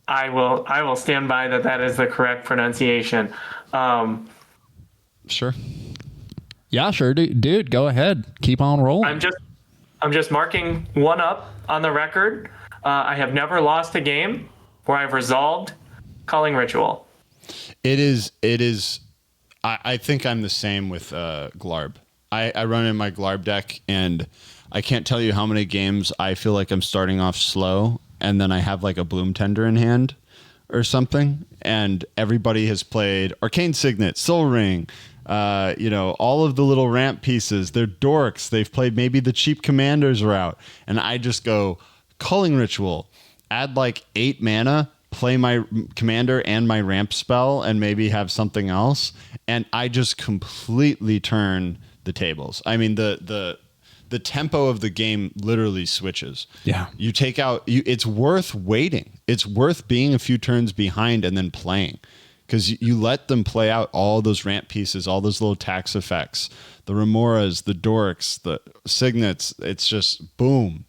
D: I will stand by that is the correct pronunciation.
B: Sure.
C: Yeah, sure, dude. Go ahead. Keep on rolling.
D: I'm just marking one up on the record. I have never lost a game where I've resolved Culling Ritual.
B: It is. I think I'm the same with Glarb. I run in my Glarb deck, and I can't tell you how many games I feel like I'm starting off slow, and then I have like a Bloom Tender in hand or something, and everybody has played Arcane Signet, Soul Ring, all of the little ramp pieces. They're dorks. They've played maybe the cheap Commanders route, and I just go Culling Ritual, add like 8 mana, play my commander and my ramp spell, and maybe have something else, and I just completely turn the tables. I mean, the tempo of the game literally switches.
C: Yeah.
B: You take out, it's worth waiting. It's worth being a few turns behind and then playing, because you let them play out all those ramp pieces, all those little tax effects, the Remoras, the Dorks, the Signets. It's just boom,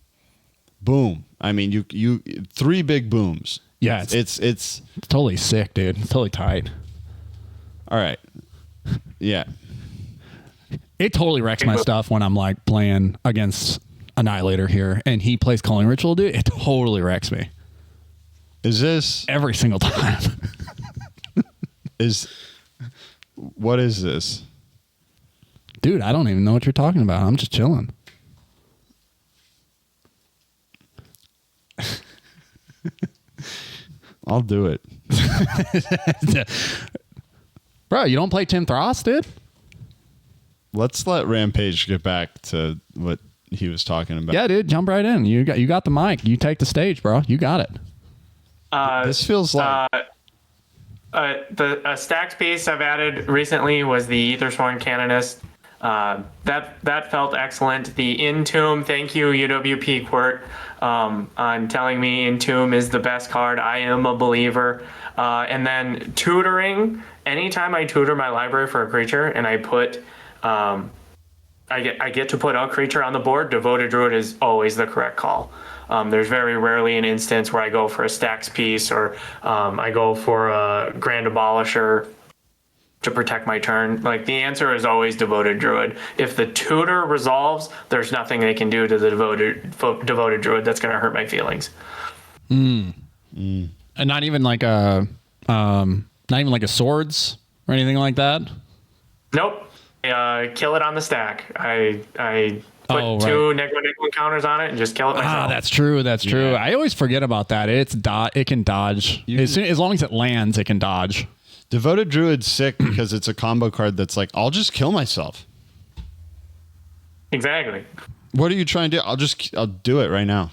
B: boom. I mean, you 3 big booms.
C: Yeah,
B: it's
C: totally sick, dude. It's totally tight.
B: All right. Yeah.
C: It totally wrecks my stuff when I'm like playing against Annihilator here and he plays Culling Ritual, dude. It totally wrecks me.
B: Is this
C: every single time?
B: What is this?
C: Dude, I don't even know what you're talking about. I'm just chilling.
B: I'll do it.
C: Bro, you don't play THRAS, dude?
B: Let's let Rampage get back to what he was talking about.
C: Yeah, dude, jump right in. You got the mic. You take the stage, bro. You got it.
B: This feels like
D: the stacks piece I've added recently was the Aethersworn Canonist. That felt excellent. The Entomb, thank you UWP Quirt on telling me Entomb is the best card. I am a believer. And then tutoring. Anytime I tutor my library for a creature and I put I get to put a creature on the board, Devoted Druid is always the correct call. There's very rarely an instance where I go for a stacks piece or I go for a Grand Abolisher to protect my turn. Like, the answer is always Devoted Druid. If the tutor resolves, there's nothing they can do to the Devoted Druid that's going to hurt my feelings.
C: And not even like a swords or anything like that.
D: Nope. Kill it on the stack. I put 2 Negro encounters on it and just kill it myself.
C: That's true. That's true.
B: Yeah.
C: I always forget about that. It can dodge. As long as it lands, it can dodge.
B: Devoted Druid's sick because it's a combo card that's like, I'll just kill myself.
D: Exactly.
B: What are you trying to do? I'll do it right now.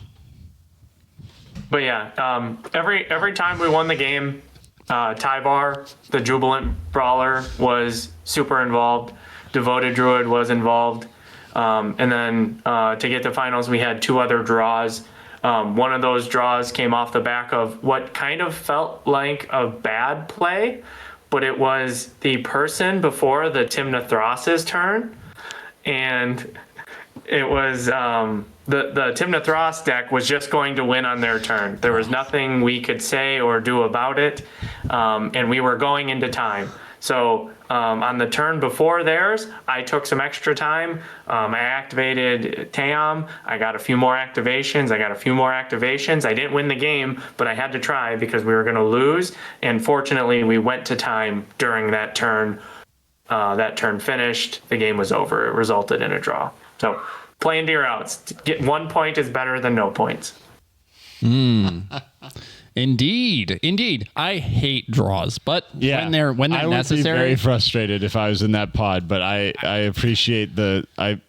D: But yeah, every time we won the game, Tyvar, the Jubilant Brawler, was super involved. Devoted Druid was involved. And then to get to finals, we had 2 other draws. One of those draws came off the back of what kind of felt like a bad play, but it was the person before the THRAS's turn. And it was the THRAS deck was just going to win on their turn. There was nothing we could say or do about it. And we were going into time. So on the turn before theirs, I took some extra time. I activated Tayam. I got a few more activations. I didn't win the game, but I had to try because we were going to lose. And fortunately, we went to time during that turn. That turn finished. The game was over. It resulted in a draw. So playing to your outs. Get 1 point is better than no points.
C: Indeed. I hate draws, but when they're
B: I would
C: necessary.
B: be very frustrated if I was in that pod, but I appreciate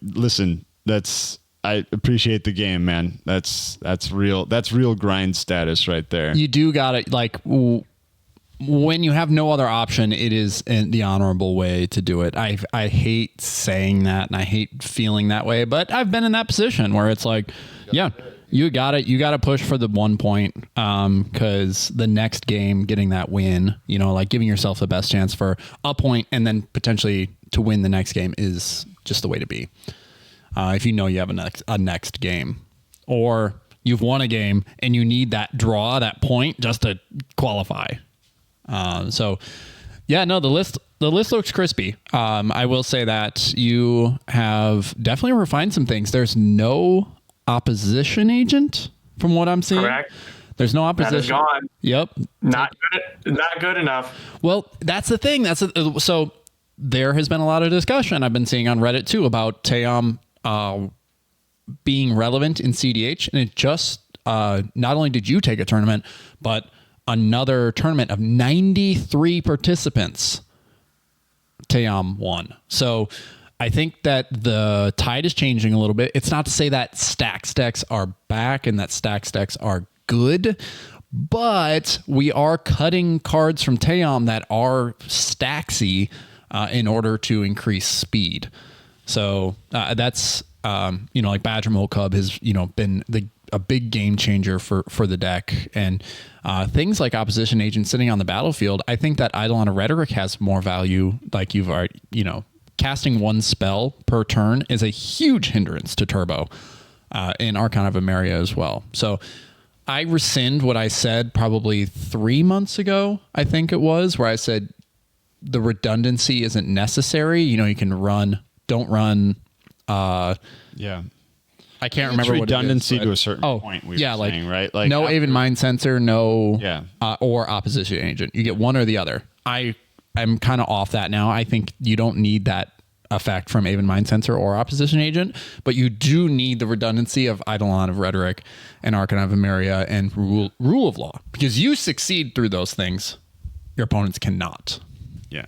B: listen, that's I appreciate the game, man. That's real. That's real grind status right there.
C: You do got it. Like when you have no other option, it is the honorable way to do it. I hate saying that and I hate feeling that way, but I've been in that position where it's like, yeah, you got it. You got to push for the 1 point because the next game, getting that win, like giving yourself the best chance for a point and then potentially to win the next game is just the way to be. If you have a next game, or you've won a game and you need that draw, that point just to qualify. The list looks crispy. I will say that you have definitely refined some things. There's no opposition agent from what I'm seeing.
D: Correct.
C: There's no opposition.
D: That is gone.
C: Yep.
D: Not good enough.
C: Well, that's the thing. So there has been a lot of discussion I've been seeing on Reddit too about Tayam being relevant in cEDH, and it just not only did you take a tournament, but another tournament of 93 participants, Tayam won. So I think that the tide is changing a little bit. It's not to say that stacks decks are back and that stacks decks are good, but we are cutting cards from Tayam that are stacksy in order to increase speed. So that's like Badger Mole Cub has been a big game changer for the deck, and things like opposition agents sitting on the battlefield. I think that Eidolon of Rhetoric has more value. Like you've already casting one spell per turn is a huge hindrance to turbo in Archon of Emeria as well. So I rescind what I said probably 3 months ago, I think it was, where I said the redundancy isn't necessary. You can don't run.
B: Yeah.
C: I can't remember what
B: redundancy
C: it is,
B: to a certain point. We were saying, right? Like
C: no Aven Mind Sensor,
B: Yeah.
C: Or opposition agent. You get one or the other. I'm kind of off that now. I think you don't need that effect from Aven Mind Sensor or opposition agent, but you do need the redundancy of Eidolon of Rhetoric and Archon of Emeria and Rule of Law, because you succeed through those things. Your opponents cannot.
B: Yeah.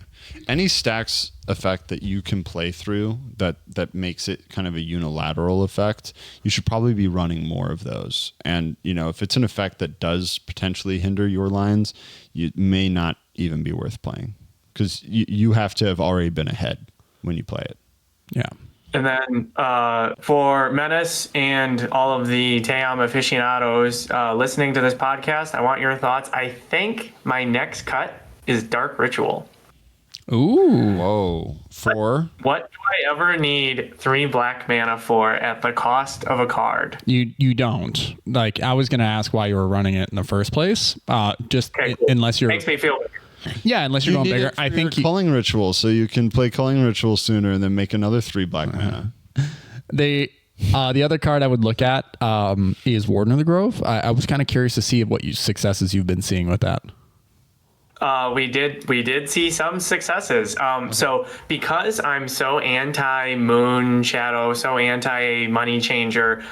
B: Any stacks effect that you can play through that makes it kind of a unilateral effect, you should probably be running more of those. And, if it's an effect that does potentially hinder your lines, it may not even be worth playing because you have to have already been ahead when you play it.
C: Yeah.
D: And then for Menace and all of the Tayam aficionados listening to this podcast, I want your thoughts. I think my next cut is Dark Ritual.
C: Ooh.
B: Whoa.
D: What do I ever need 3 black mana for at the cost of a card?
C: You don't. Like, I was going to ask why you were running it in the first place.
D: Cool.
C: Unless you're...
D: Makes me feel better.
C: Yeah, unless you're going bigger. I think
B: Culling Ritual, so you can play Culling Ritual sooner and then make another 3 black mana.
C: The other card I would look at is Warden of the Grove. I was kind of curious to see what successes you've been seeing with that.
D: We did see some successes. So because I'm so anti Moon Shadow, so anti Money Changer,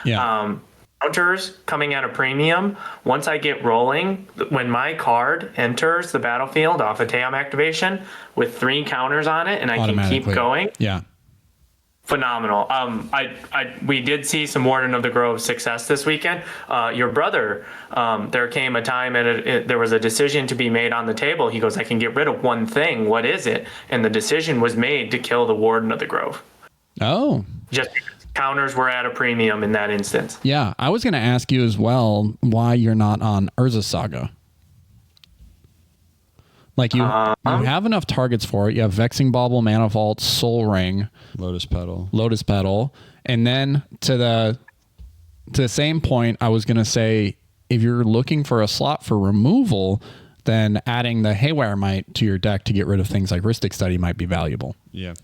D: counters coming at a premium, once I get rolling, when my card enters the battlefield off a Tayam activation with 3 counters on it and I can keep going.
C: Yeah.
D: Phenomenal. We did see some Warden of the Grove success this weekend. Your brother, there came a time there was a decision to be made on the table. He goes, I can get rid of one thing. What is it? And the decision was made to kill the Warden of the Grove.
C: Oh.
D: Just because counters were at a premium in that instance.
C: Yeah. I was going to ask you as well why you're not on Urza Saga. Like you have enough targets for it. You have Vexing Bauble, Mana Vault, Soul Ring,
B: Lotus Petal. And then to the same point, I was going to say, if you're looking for a slot for removal, then adding the Haywire Might to your deck to get rid of things like Rhystic Study might be valuable.
C: Yeah.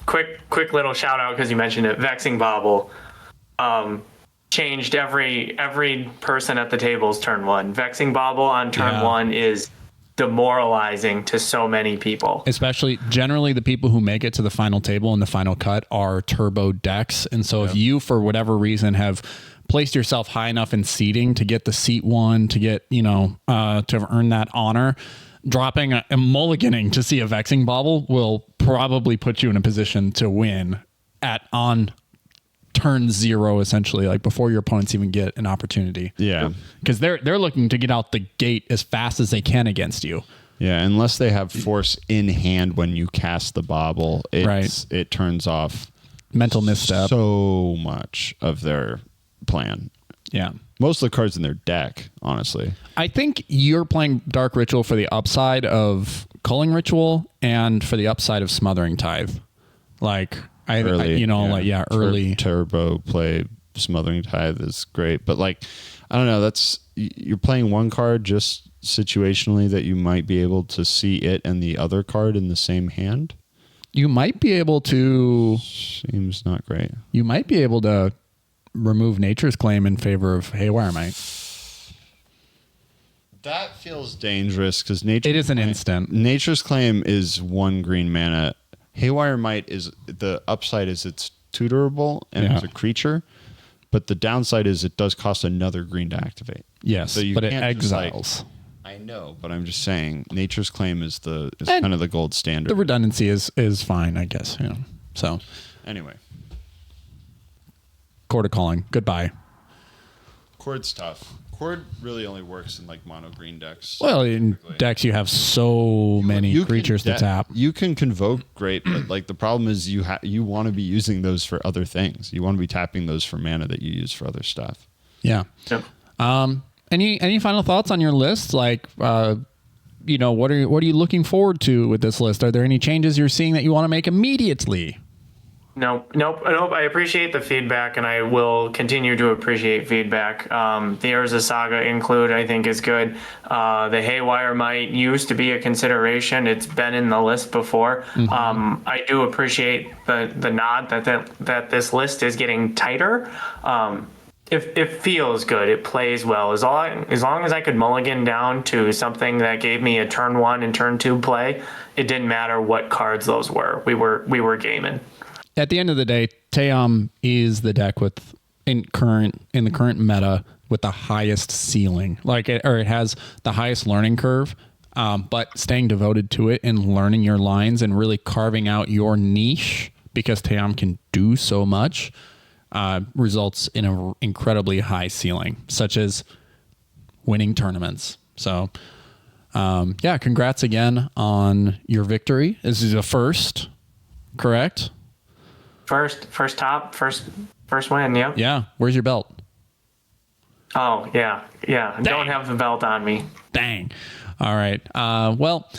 D: Quick little shout out because you mentioned it. Vexing Bauble changed every person at the table's turn 1. Vexing Bauble on turn 1 is demoralizing to so many people.
C: Especially generally the people who make it to the final table and the final cut are turbo decks. And so if you, for whatever reason, have placed yourself high enough in seeding to get the seat 1, to get, to have earned that honor, dropping a mulliganing to see a Vexing Bauble will probably put you in a position to win on turn 0, essentially, like before your opponents even get an opportunity.
B: Yeah.
C: Because they're looking to get out the gate as fast as they can against you.
B: Yeah, unless they have force in hand when you cast the bauble, it turns off
C: mental misstep.
B: So much of their plan.
C: Yeah.
B: Most of the cards in their deck, honestly.
C: I think you're playing Dark Ritual for the upside of Culling Ritual and for the upside of Smothering Tithe. Like, early.
B: Turbo play Smothering Tithe is great. But, like, I don't know. You're playing one card just situationally that you might be able to see it and the other card in the same hand.
C: You might be able to...
B: Seems not great.
C: You might be able to remove Nature's Claim in favor of Haywire Might.
B: That feels dangerous because
C: it is an instant.
B: Nature's Claim is 1 green mana. Haywire Might is the upside is it's tutorable and it's a creature, but the downside is it does cost another green to activate.
C: Yes,
B: so
C: but it exiles.
B: I know, but I'm just saying Nature's Claim is kind of the gold standard.
C: The redundancy is fine, I guess. So
B: anyway.
C: Chord of Calling. Goodbye.
B: Chord's tough. Chord really only works in like mono green decks.
C: Well, in decks you have so many creatures to tap.
B: You can convoke great, but like the problem is you want to be using those for other things. You want to be tapping those for mana that you use for other stuff.
C: Yeah.
D: Yep.
C: Any final thoughts on your list? Like, what are you looking forward to with this list? Are there any changes you're seeing that you want to make immediately?
D: Nope. I appreciate the feedback, and I will continue to appreciate feedback. The Urza Saga include, I think, is good. The Haywire Might used to be a consideration. It's been in the list before. Mm-hmm. I do appreciate the nod that this list is getting tighter. It feels good. It plays well. As long as I could mulligan down to something that gave me a turn 1 and turn 2 play, it didn't matter what cards those were. We were gaming.
C: At the end of the day, Tayam is the deck in the current meta with the highest ceiling. It has the highest learning curve, but staying devoted to it and learning your lines and really carving out your niche, because Tayam can do so much, results in an incredibly high ceiling, such as winning tournaments. So, congrats again on your victory. This is a first, correct?
D: First win, yep.
C: Yeah. Where's your belt?
D: Oh, yeah. Dang. Don't have the belt on me.
C: Dang. All right. Well,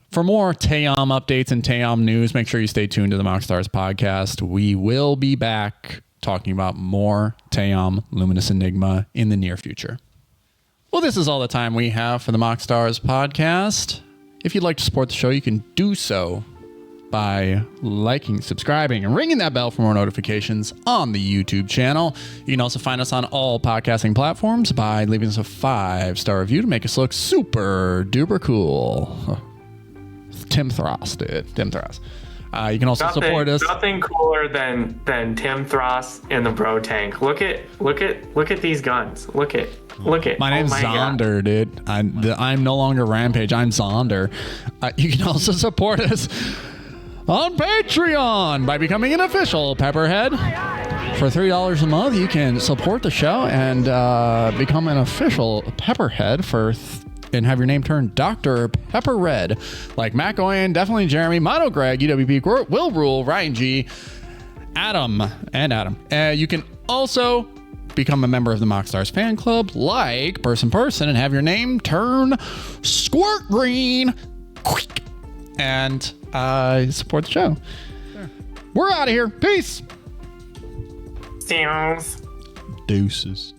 C: for more Tayam updates and Tayam news, make sure you stay tuned to the MoxStars podcast. We will be back talking about more Tayam Luminous Enigma in the near future. Well, this is all the time we have for the MoxStars podcast. If you'd like to support the show, you can do so by liking, subscribing, and ringing that bell for more notifications on the YouTube channel. You can also find us on all podcasting platforms by leaving us a 5-star review to make us look super duper cool. THRAS, dude. THRAS. You can also support us.
D: Nothing cooler than THRAS in the bro tank. Look at these guns. Look at.
C: My name's Zonder, dude. I'm no longer Rampage. I'm Zonder. You can also support us on Patreon by becoming an official Pepperhead. For $3 a month, you can support the show and become an official Pepperhead and have your name turned Dr. Pepper Red, like Matt Goyen, Definitely Jeremy, Mono Greg, UWP Court, Will Rule, Ryan G, Adam. You can also become a member of the MoxStars fan club, like Person, and have your name turn Squirt Green. And support the show. Sure. We're out of here. Peace.
D: Deuces.